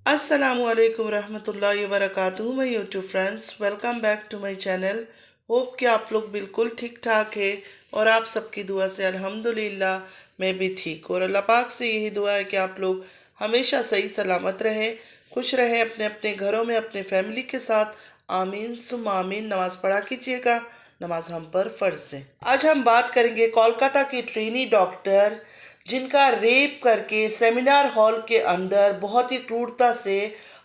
अस्सलामुअलैकुम रहमतुल्लाहि व बरकातुहू my YouTube friends, welcome back to my channel. Hope कि आप लोग बिल्कुल ठीक ठाक है और आप सबकी दुआ से अल्हम्दुलिल्लाह मैं भी ठीक हूँ। और अल्लाह पाक से यही दुआ है कि आप लोग हमेशा सही सलामत रहें, खुश रहें अपने अपने घरों में अपने फैमिली के साथ। आमीन सुम आमीन। नमाज़ पढ़ा कीजिएगा, नमाज हम पर फ़र्ज़ है। आज हम बात करेंगे कोलकाता की ट्रेनी डॉक्टर जिनका रेप करके सेमिनार हॉल के अंदर बहुत ही क्रूरता से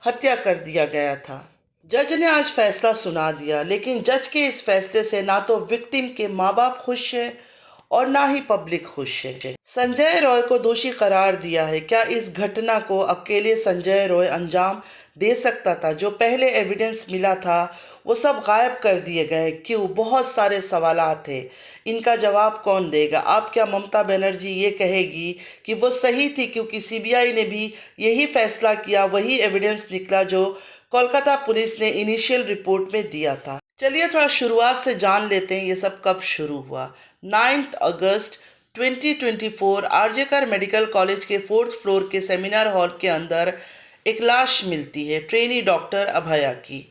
हत्या कर दिया गया था। जज ने आज फैसला सुना दिया, लेकिन जज के इस फैसले से ना तो विक्टिम के माँ बाप खुश हैं और ना ही पब्लिक खुश है। संजय रॉय को दोषी करार दिया है। क्या इस घटना को अकेले संजय रॉय अंजाम दे सकता था? जो पहले एविडेंस मिला था वो सब गायब कर दिए गए। क्यों? बहुत सारे सवालात थे। इनका जवाब कौन देगा? आप क्या ममता बनर्जी ये कहेगी कि वो सही थी क्योंकि सीबीआई ने भी यही फैसला किया, वही एविडेंस निकला जो कोलकाता पुलिस ने इनिशियल रिपोर्ट में दिया था। चलिए थोड़ा शुरुआत से जान लेते हैं ये सब कब शुरू हुआ। 9 अगस्त 2024 आरजेकर मेडिकल कॉलेज के 4th फ्लोर के सेमिनार हॉल के अंदर एक लाश मिलती है, ट्रेनी डॉक्टर अभया की।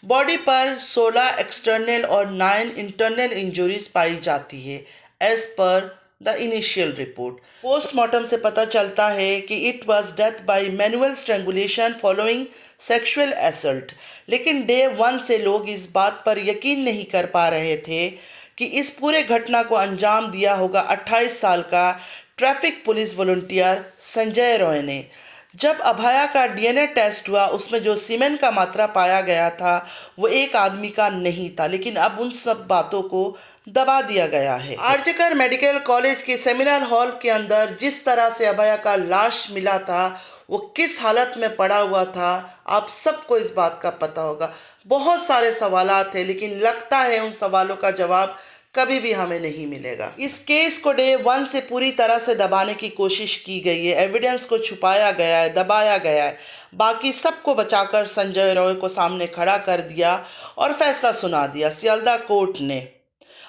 बॉडी पर 16 एक्सटर्नल और 9 इंटरनल इंजरीज पाई जाती है as per the initial report. Postmortem से पता चलता है कि it was death by manual strangulation following sexual assault. लेकिन डे 1 से लोग इस बात पर यकीन नहीं कर पा रहे थे कि इस पूरे घटना को अंजाम दिया होगा 28 साल का traffic police volunteer Sanjay Roy ने। जब अभया का डीएनए टेस्ट हुआ उसमें जो सीमेन का मात्रा पाया गया था वो एक आदमी का नहीं था, लेकिन अब उन सब बातों को दबा दिया गया है। आरजेकर मेडिकल कॉलेज के सेमिनार हॉल के अंदर जिस तरह से अभया का लाश मिला था, वो किस हालत में पड़ा हुआ था, आप सबको इस बात का पता होगा। बहुत सारे सवालात थे, लेकिन लगता है उन सवालों का जवाब कभी भी हमें नहीं मिलेगा। इस केस को डे 1 से पूरी तरह से दबाने की कोशिश की गई है, एविडेंस को छुपाया गया है, दबाया गया है। बाकी सबको बचाकर संजय रॉय को सामने खड़ा कर दिया और फैसला सुना दिया सियालदा कोर्ट ने।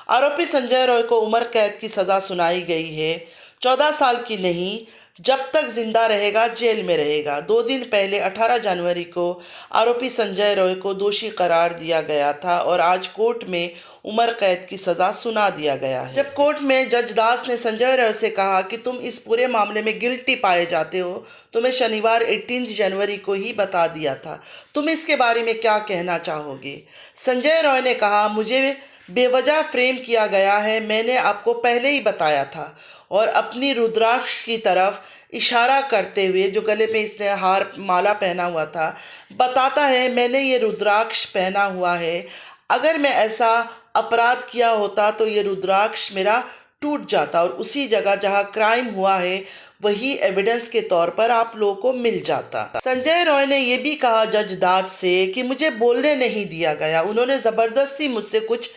आरोपी संजय रॉय को उम्र कैद की सज़ा सुनाई गई है, 14 साल की नहीं, जब तक जिंदा रहेगा जेल में रहेगा। 2 दिन पहले 18 जनवरी को आरोपी संजय रॉय को दोषी करार दिया गया था और आज कोर्ट में उम्र कैद की सज़ा सुना दिया गया है। जब कोर्ट में जज दास ने संजय रॉय से कहा कि तुम इस पूरे मामले में गिल्टी पाए जाते हो, तुम्हें शनिवार 18 जनवरी को ही बता दिया था, तुम इसके बारे में क्या कहना चाहोगे? संजय रॉय ने कहा, मुझे बेवजह फ्रेम किया गया है, मैंने आपको पहले ही बताया था। और अपनी रुद्राक्ष की तरफ इशारा करते हुए, जो गले में इसने हार माला पहना हुआ था, बताता है मैंने ये रुद्राक्ष पहना हुआ है, अगर मैं ऐसा अपराध किया होता तो ये रुद्राक्ष मेरा टूट जाता और उसी जगह जहाँ क्राइम हुआ है वही एविडेंस के तौर पर आप लोगों को मिल जाता। संजय रॉय ने यह भी कहा जज दास से कि मुझे बोलने नहीं दिया गया, उन्होंने ज़बरदस्ती मुझसे कुछ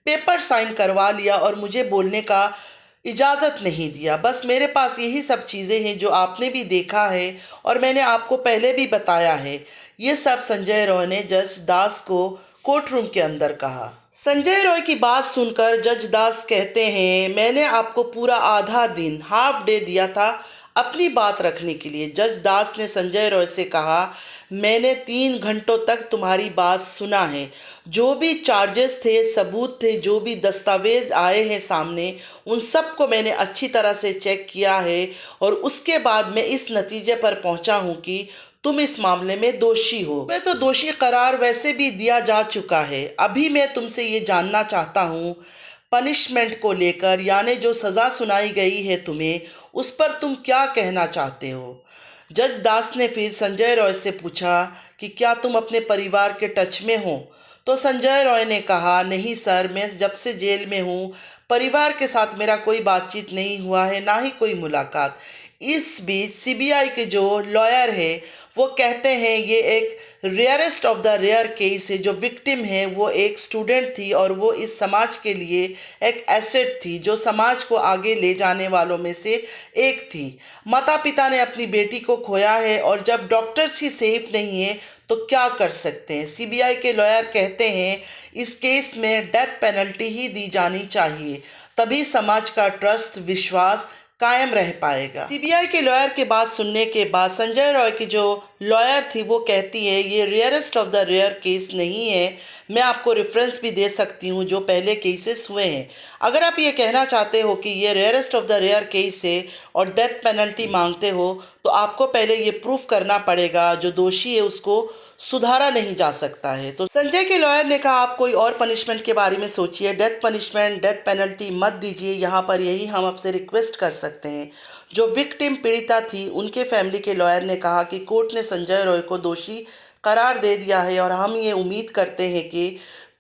पेपर साइन करवा लिया और मुझे बोलने का इजाज़त नहीं दिया। बस मेरे पास यही सब चीज़ें हैं जो आपने भी देखा है और मैंने आपको पहले भी बताया है। ये सब संजय रॉय ने जज दास को कोर्ट रूम के अंदर कहा। संजय रॉय की बात सुनकर जज दास कहते हैं, मैंने आपको पूरा आधा दिन, हाफ डे दिया था अपनी बात रखने के लिए। जज दास ने संजय रॉय से कहा, मैंने 3 घंटों तक तुम्हारी बात सुना है, जो भी चार्जेस थे, सबूत थे, जो भी दस्तावेज आए हैं सामने, उन सब को मैंने अच्छी तरह से चेक किया है और उसके बाद मैं इस नतीजे पर पहुंचा हूं कि तुम इस मामले में दोषी हो। मैं तो दोषी करार वैसे भी दिया जा चुका है। अभी मैं तुमसे ये जानना चाहता हूँ पनिशमेंट को लेकर, यानी जो सज़ा सुनाई गई है तुम्हें, उस पर तुम क्या कहना चाहते हो? जज दास ने फिर संजय रॉय से पूछा कि क्या तुम अपने परिवार के टच में हो? तो संजय रॉय ने कहा, नहीं सर, मैं जब से जेल में हूँ परिवार के साथ मेरा कोई बातचीत नहीं हुआ है, ना ही कोई मुलाकात। इस बीच सीबीआई के जो लॉयर है वो कहते हैं ये एक rarest of the rare case है। जो विक्टिम है वो एक स्टूडेंट थी और वो इस समाज के लिए एक एसेट थी, जो समाज को आगे ले जाने वालों में से एक थी। माता पिता ने अपनी बेटी को खोया है और जब डॉक्टर्स ही सेफ नहीं है तो क्या कर सकते हैं? सीबीआई के लॉयर कहते हैं इस केस में डेथ पेनल्टी ही दी जानी चाहिए, तभी समाज का ट्रस्ट, विश्वास कायम रह पाएगा। सीबीआई के लॉयर की बात सुनने के बाद संजय रॉय के जो लॉयर थी वो कहती है ये rarest of the rare case नहीं है। मैं आपको रेफरेंस भी दे सकती हूँ जो पहले केसेस हुए हैं। अगर आप ये कहना चाहते हो कि ये rarest of the rare case है और डेथ पेनल्टी मांगते हो तो आपको पहले ये प्रूफ करना पड़ेगा जो दोषी है उसको सुधारा नहीं जा सकता है। तो संजय के लॉयर ने कहा आप कोई और पनिशमेंट के बारे में सोचिए, डेथ पनिशमेंट डेथ पेनल्टी मत दीजिए। यहाँ पर यही हम आपसे रिक्वेस्ट कर सकते हैं। जो विक्टिम पीड़िता थी उनके फैमिली के लॉयर ने कहा कि कोर्ट ने संजय रॉय को दोषी करार दे दिया है और हम ये उम्मीद करते हैं कि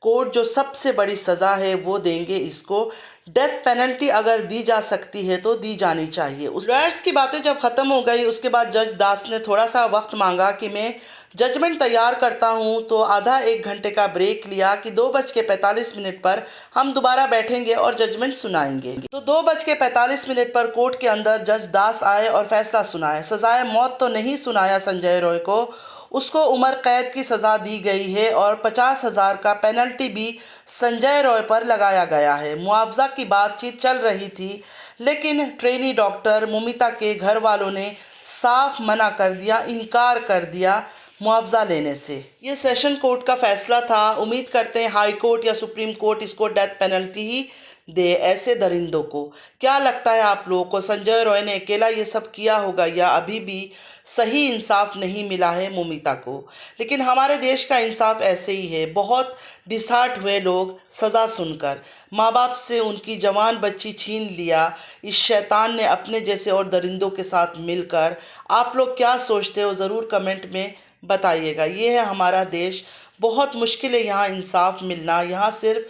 कोर्ट जो सबसे बड़ी सज़ा है वो देंगे इसको। डेथ पेनल्टी अगर दी जा सकती है तो दी जानी चाहिए। उस लॉयर्स की बातें जब ख़त्म हो गई उसके बाद जज दास ने थोड़ा सा वक्त मांगा कि मैं जजमेंट तैयार करता हूं, तो आधा एक घंटे का ब्रेक लिया कि 2:45 पर हम दोबारा बैठेंगे और जजमेंट सुनाएंगे। तो 2:45 पर कोर्ट के अंदर जज दास आए और फैसला सुनाए। सजाए मौत तो नहीं सुनाया संजय रॉय को, उसको उम्र कैद की सज़ा दी गई है और 50,000 का पेनल्टी भी संजय रॉय पर लगाया गया है। मुआवजा की बातचीत चल रही थी लेकिन ट्रेनी डॉक्टर मुमिता के घर वालों ने साफ मना कर दिया, इनकार कर दिया मुआवजा लेने से। ये सेशन कोर्ट का फैसला था। उम्मीद करते हैं हाई कोर्ट या सुप्रीम कोर्ट इसको डेथ पेनल्टी ही दे ऐसे दरिंदों को। क्या लगता है आप लोगों को, संजय रॉय ने अकेला ये सब किया होगा या अभी भी सही इंसाफ नहीं मिला है मुमिता को? लेकिन हमारे देश का इंसाफ ऐसे ही है। बहुत डिसहार्ट हुए लोग सज़ा सुनकर, माँ बाप से उनकी जवान बच्ची छीन लिया इस शैतान ने अपने जैसे और दरिंदों के साथ मिलकर। आप लोग क्या सोचते हो ज़रूर कमेंट में बताइएगा। ये है हमारा देश, बहुत मुश्किल है यहाँ इंसाफ मिलना। यहाँ सिर्फ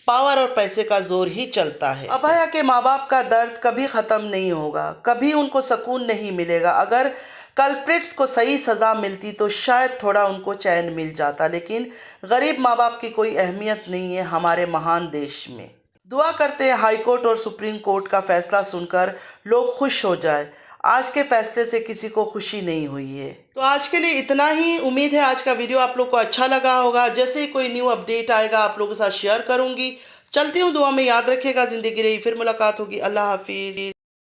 पावर और पैसे का जोर ही चलता है। अभया के माँ बाप का दर्द कभी ख़त्म नहीं होगा, कभी उनको सुकून नहीं मिलेगा। अगर कल्प्रिट्स को सही सज़ा मिलती तो शायद थोड़ा उनको चैन मिल जाता, लेकिन गरीब माँ बाप की कोई अहमियत नहीं है हमारे महान देश में। दुआ करते हैं हाई कोर्ट और सुप्रीम कोर्ट का फैसला सुनकर लोग खुश हो जाए। आज के फैसले से किसी को खुशी नहीं हुई है। तो आज के लिए इतना ही। उम्मीद है आज का वीडियो आप लोग को अच्छा लगा होगा। जैसे ही कोई न्यू अपडेट आएगा आप लोगों के साथ शेयर करूंगी। चलती हूँ, दुआ में याद रखिएगा। ज़िंदगी रही फिर मुलाकात होगी। अल्लाह हाफिज़।